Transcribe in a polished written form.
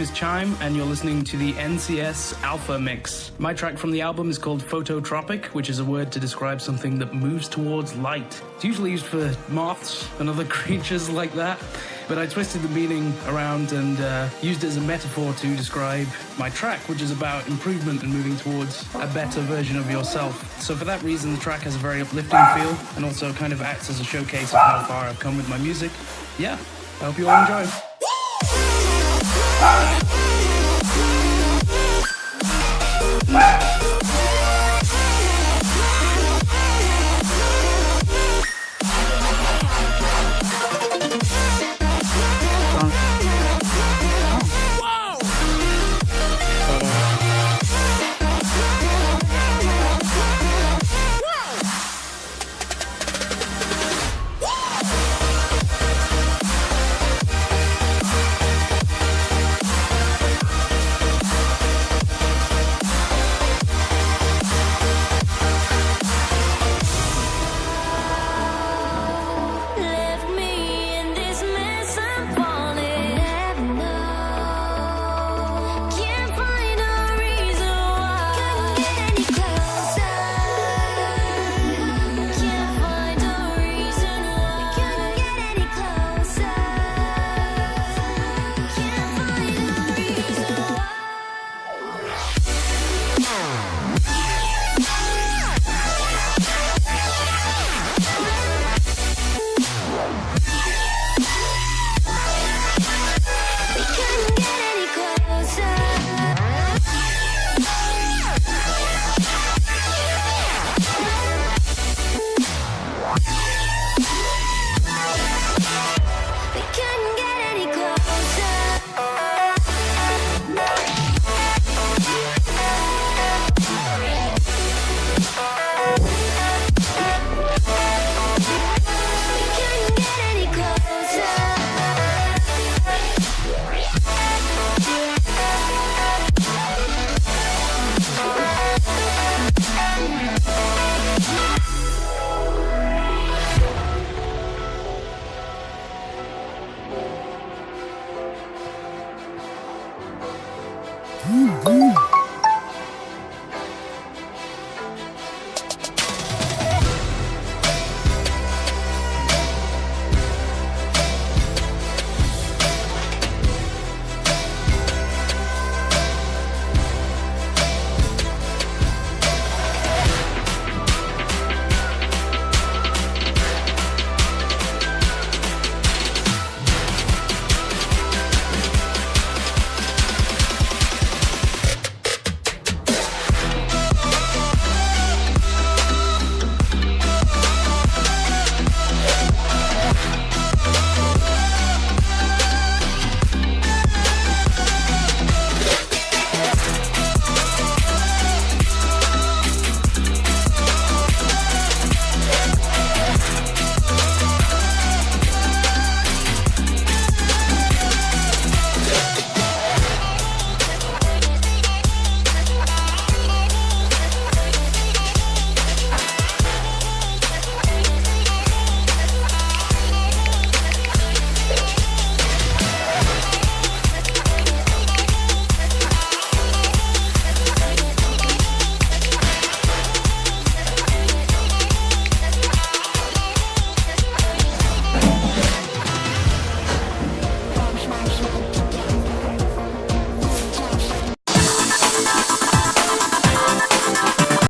is Chime, and you're listening to the NCS Alpha Mix. My track from the album is called Phototropic, which is a word to describe something that moves towards light. It's usually used for moths and other creatures like that, but I twisted the meaning around and used it as a metaphor to describe my track, which is about improvement and moving towards a better version of yourself. So for that reason, the track has a very uplifting feel and also kind of acts as a showcase of how far I've come with my music. Yeah, I hope you all enjoy.